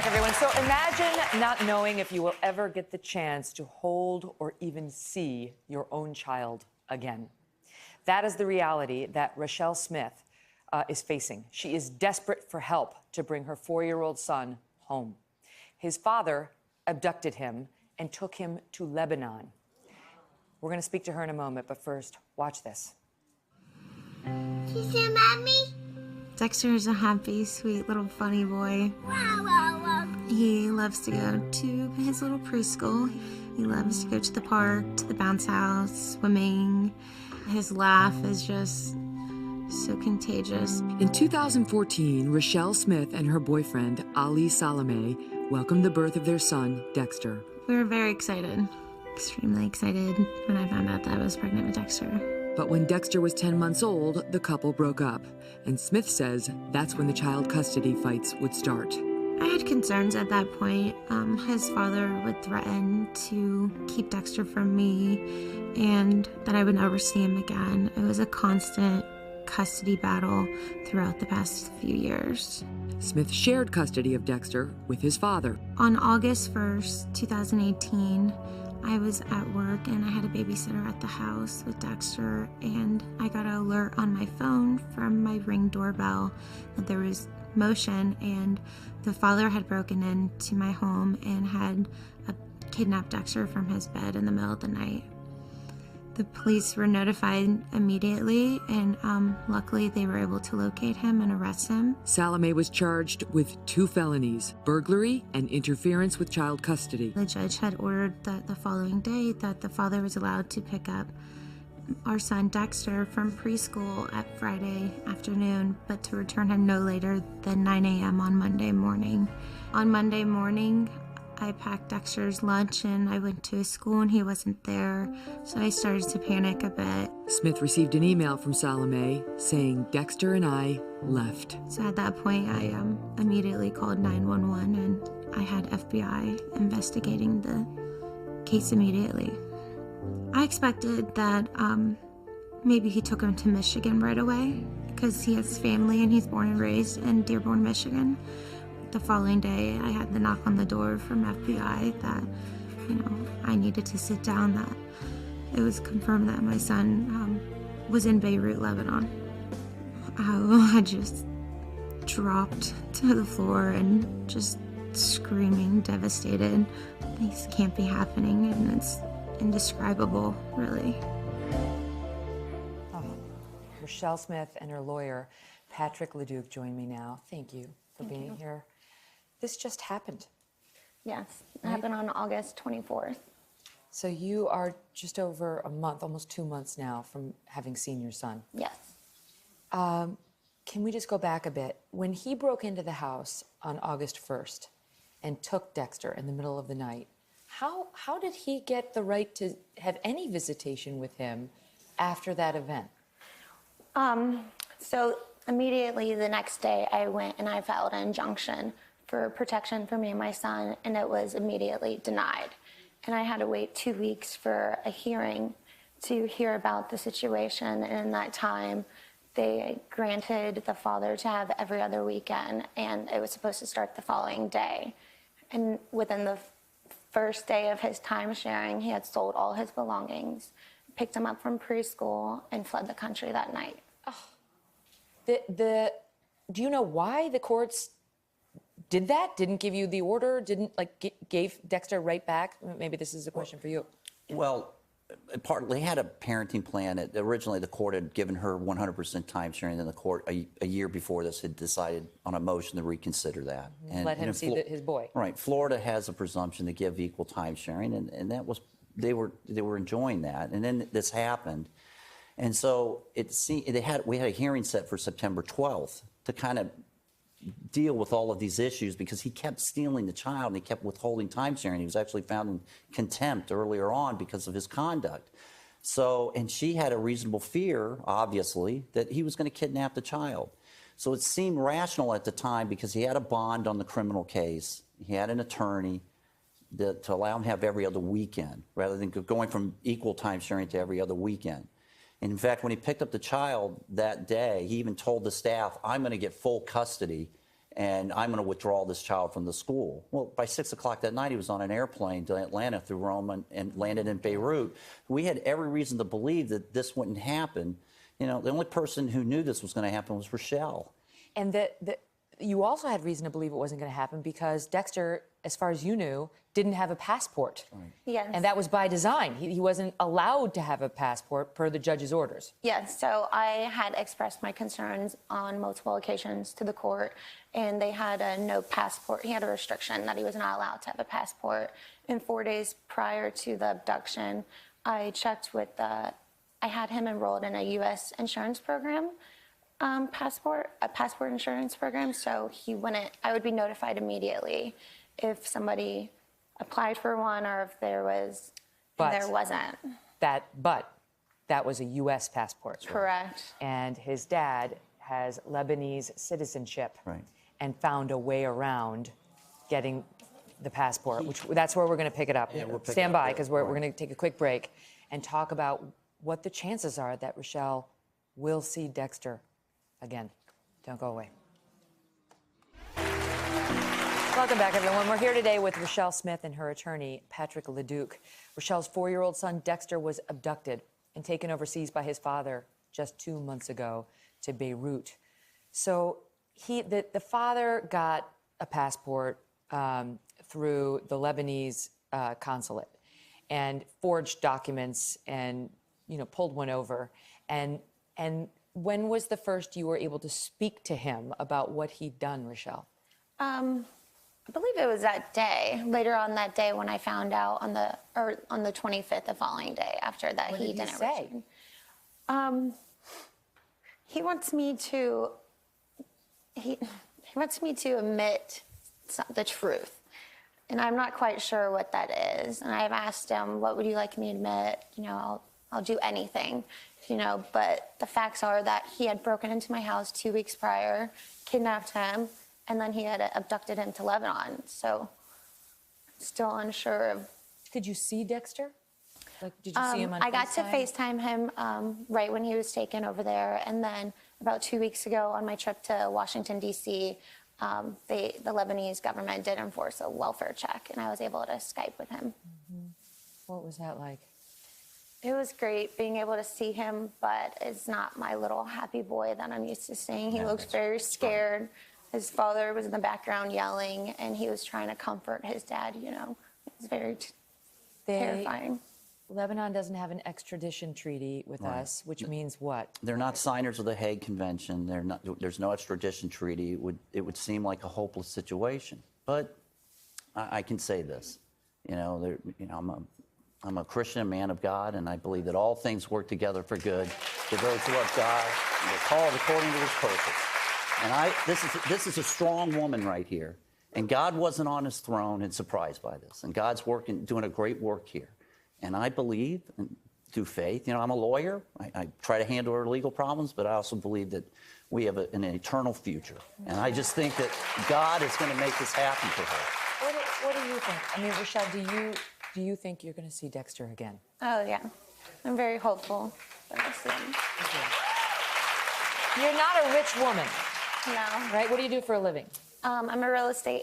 back, everyone. So imagine not knowing if you will ever get the chance to hold or even see your own child again. That is the reality that Rachelle Smith is facing. She is desperate for help to bring her 4-year-old son home. His father abducted him and took him to Lebanon. We're going to speak to her in a moment, but first, watch this. She said, Mommy? Dexter is a happy, sweet little funny boy. Wow, wow, wow. He loves to go to his little preschool. He loves to go to the park, to the bounce house, swimming. His laugh is just so contagious. In 2014, Rachelle Smith and her boyfriend, Ali Salome, welcomed the birth of their son, Dexter. We were very excited, extremely excited when I found out that I was pregnant with Dexter. But when Dexter was 10 months old, the couple broke up. And Smith says that's when the child custody fights would start. I had concerns at that point. His father would threaten to keep Dexter from me and that I would never see him again. It was a constant custody battle throughout the past few years. Smith shared custody of Dexter with his father. On August 1st, 2018, I was at work and I had a babysitter at the house with Dexter, and I got an alert on my phone from my Ring doorbell that there was motion and the father had broken into my home and had kidnapped Dexter from his bed in the middle of the night. The police were notified immediately, and luckily they were able to locate him and arrest him. Salome was charged with 2 felonies, burglary and interference with child custody. The judge had ordered that the following day that the father was allowed to pick up our son Dexter from preschool at Friday afternoon, but to return him no later than 9 a.m. on Monday morning. On Monday morning, I packed Dexter's lunch and I went to his school and he wasn't there, so I started to panic a bit. Smith received an email from Salome saying Dexter and I left. So at that point, I immediately called 911 and I had FBI investigating the case immediately. I expected that maybe he took him to Michigan right away because he has family and he's born and raised in Dearborn, Michigan. The following day, I had the knock on the door from FBI that, I needed to sit down, that it was confirmed that my son was in Beirut, Lebanon. I just dropped to the floor and just screaming, devastated. This can't be happening, and it's indescribable, really. Oh, Rachelle Smith and her lawyer, Patrick Leduc, join me now. Thank you for being here. This just happened. Yes, it happened on August 24th. So you are just over a month, almost 2 months now from having seen your son. Yes. Can we just go back a bit? When he broke into the house on August 1st and took Dexter in the middle of the night, how did he get the right to have any visitation with him after that event? So immediately the next day I went and I filed an injunction for protection for me and my son, and it was immediately denied. And I had to wait 2 weeks for a hearing to hear about the situation, and in that time they granted the father to have every other weekend, and it was supposed to start the following day. And within the first day of his time sharing, he had sold all his belongings, picked him up from preschool, and fled the country that night. Oh. Do you know why the courts did that? Didn't give you the order? Didn't gave Dexter right back? Maybe this is a question for you. Well, partly had a parenting plan. Originally, the court had given her 100% time sharing, and the court a year before this had decided on a motion to reconsider that. And let him see his boy. Right. Florida has a presumption to give equal time sharing, and that was they were enjoying that. And then this happened, and so we had a hearing set for September 12th to kind of deal with all of these issues because he kept stealing the child and he kept withholding time sharing. He was actually found in contempt earlier on because of his conduct. So, and she had a reasonable fear, obviously, that he was going to kidnap the child. So it seemed rational at the time because he had a bond on the criminal case. He had an attorney to allow him to have every other weekend rather than going from equal time sharing to every other weekend. And in fact, when he picked up the child that day, he even told the staff, I'm going to get full custody and I'm going to withdraw this child from the school. Well, by 6 o'clock that night, he was on an airplane to Atlanta through Rome and landed in Beirut. We had every reason to believe that this wouldn't happen. You know, the only person who knew this was going to happen was Rachelle. And you also had reason to believe it wasn't going to happen because Dexter, as far as you knew, didn't have a passport. Right. Yes. And that was by design. He wasn't allowed to have a passport per the judge's orders. Yes, so I had expressed my concerns on multiple occasions to the court, and they had a no passport. He had a restriction that he was not allowed to have a passport. And 4 days prior to the abduction, I checked with I had him enrolled in a U.S. insurance program, a passport insurance program, so he wouldn't, I would be notified immediately if somebody applied for one or if there was, and there wasn't. But that was a U.S. passport. Correct. And his dad has Lebanese citizenship. Right. And found a way around getting the passport, that's where we're going to pick it up. Yeah, we'll pick Stand it up by, there. because we're Right. going to take a quick break and talk about what the chances are that Rachelle will see Dexter again. Don't go away. Welcome back, everyone. We're here today with Rachelle Smith and her attorney, Patrick Leduc. Rachelle's 4-year-old son, Dexter, was abducted and taken overseas by his father just 2 months ago to Beirut. So the father got a passport through the Lebanese consulate and forged documents and, pulled one over. And when was the first you were able to speak to him about what he'd done, Rachelle? I believe it was that day, later on that day when I found out on the 25th, the following day after that. What he did he didn't say? return. He wants me to admit the truth, and I'm not quite sure what that is. And I've asked him, what would you like me to admit? I'll do anything, but the facts are that he had broken into my house 2 weeks prior, kidnapped him, and then he had abducted him to Lebanon. So I'm still unsure of. Did you see Dexter? Like, did you see him on I got to FaceTime? FaceTime him right when he was taken over there. And then about 2 weeks ago on my trip to Washington, D.C., the Lebanese government did enforce a welfare check, and I was able to Skype with him. Mm-hmm. What was that like? It was great being able to see him, but it's not my little happy boy that I'm used to seeing. He looked very scared. His father was in the background yelling, and he was trying to comfort his dad, It was very terrifying. Lebanon doesn't have an extradition treaty with us, which means what? They're not signers of the Hague Convention. There's no extradition treaty. It would seem like a hopeless situation. But I can say this, I'm a Christian, a man of God, and I believe that all things work together for good to those who love God and are called according to His purpose. And this is a strong woman right here, and God wasn't on His throne and surprised by this. And God's doing a great work here. And I believe, and through faith, I'm a lawyer. I try to handle her legal problems, but I also believe that we have an eternal future. And I just think that God is going to make this happen for her. What do you think? I mean, Rachelle, do you think you're going to see Dexter again? Oh, yeah. I'm very hopeful that I'll see him. You're not a rich woman, No. right? What do you do for a living? I'm a real estate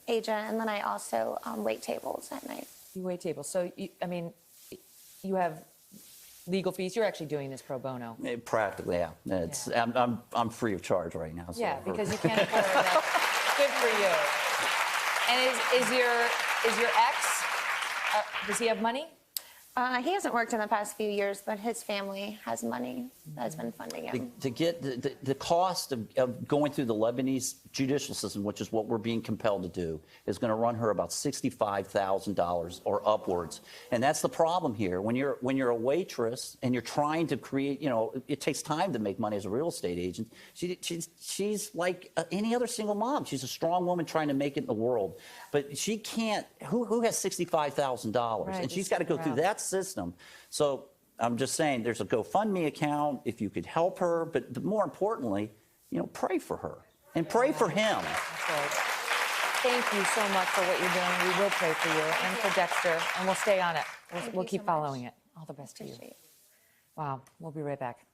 agent, and then I also wait tables at night. You wait tables. So, you have legal fees. You're actually doing this pro bono. Practically, yeah. I'm free of charge right now. So Yeah, because you can't afford it. Good for you. And is your ex, does he have money? He hasn't worked in the past few years, but his family has money that's been funding him. To get the cost of going through the Lebanese judicial system, which is what we're being compelled to do, is going to run her about $65,000 or upwards. And that's the problem here. When you're a waitress and you're trying to create, it takes time to make money as a real estate agent. She's like any other single mom. She's a strong woman trying to make it in the world, but she can't. Who has $65,000? Right, and she's got to go through that system. So I'm just saying there's a GoFundMe account if you could help her, but more importantly, pray for her and pray for him. That's right. Thank you so much for what you're doing. We will pray for you and for Dexter, and we'll stay on it. We'll keep following it. All the best to you. Wow. We'll be right back.